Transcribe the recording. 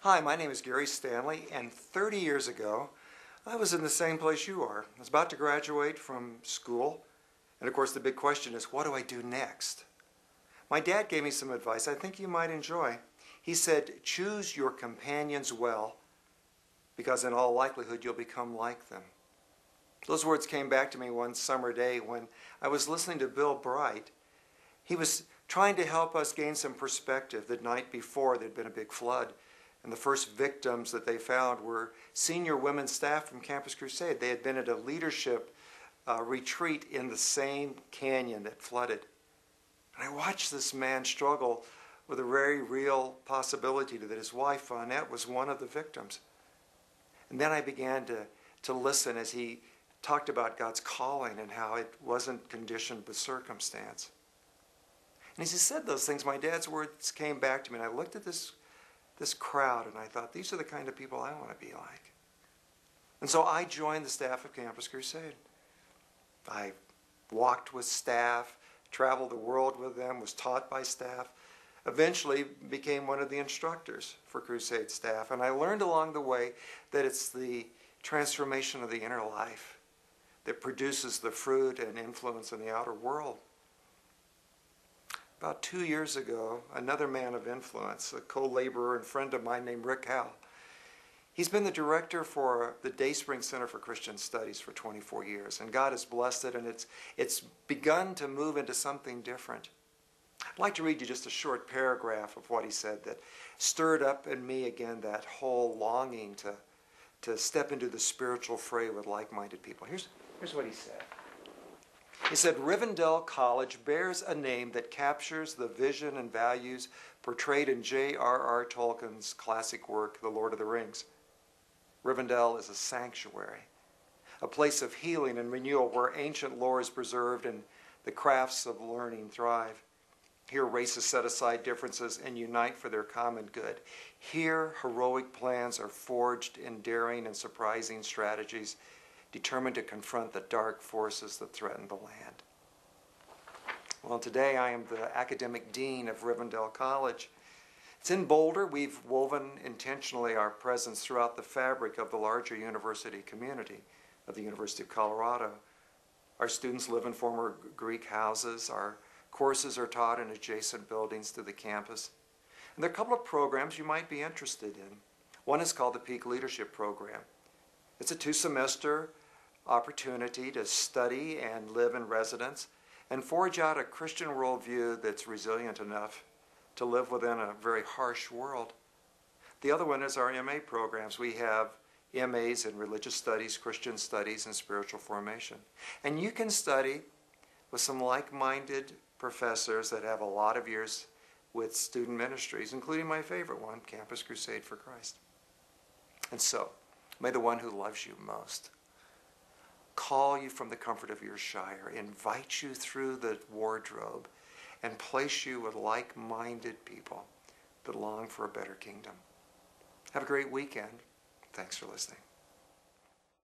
Hi, my name is Gary Stanley, and 30 years ago, I was in the same place you are. I was about to graduate from school, and of course the big question is, what do I do next? My dad gave me some advice I think you might enjoy. He said, choose your companions well, because in all likelihood you'll become like them. Those words came back to me one summer day when I was listening to Bill Bright. He was trying to help us gain some perspective. The night before, there'd been a big flood. And the first victims that they found were senior women staff from Campus Crusade. They had been at a leadership retreat in the same canyon that flooded. And I watched this man struggle with a very real possibility that his wife, Annette, was one of the victims. And then I began to listen as he talked about God's calling and how it wasn't conditioned with circumstance. And as he said those things, my dad's words came back to me, and I looked at this crowd, and I thought, these are the kind of people I want to be like. And so I joined the staff of Campus Crusade. I walked with staff, traveled the world with them, was taught by staff, eventually became one of the instructors for Crusade staff. And I learned along the way that it's the transformation of the inner life that produces the fruit and influence in the outer world. About 2 years ago, another man of influence, a co-laborer and friend of mine named Rick Howell, he's been the director for the Dayspring Center for Christian Studies for 24 years, and God has blessed it, and it's begun to move into something different. I'd like to read you just a short paragraph of what he said that stirred up in me again that whole longing to step into the spiritual fray with like-minded people. Here's what he said. He said, Rivendell College bears a name that captures the vision and values portrayed in J.R.R. Tolkien's classic work, The Lord of the Rings. Rivendell is a sanctuary, a place of healing and renewal where ancient lore is preserved and the crafts of learning thrive. Here, races set aside differences and unite for their common good. Here, heroic plans are forged in daring and surprising strategies, determined to confront the dark forces that threaten the land. Well, today I am the academic dean of Rivendell College. It's in Boulder. We've woven intentionally our presence throughout the fabric of the larger university community of the University of Colorado. Our students live in former Greek houses. Our courses are taught in adjacent buildings to the campus. And there are a couple of programs you might be interested in. One is called the Peak Leadership Program. It's a 2-semester opportunity to study and live in residence and forge out a Christian worldview that's resilient enough to live within a very harsh world. The other one is our MA programs. We have MAs in religious studies, Christian studies, and spiritual formation. And you can study with some like-minded professors that have a lot of years with student ministries, including my favorite one, Campus Crusade for Christ. And so, may the one who loves you most call you from the comfort of your shire, invite you through the wardrobe, and place you with like-minded people that long for a better kingdom. Have a great weekend. Thanks for listening.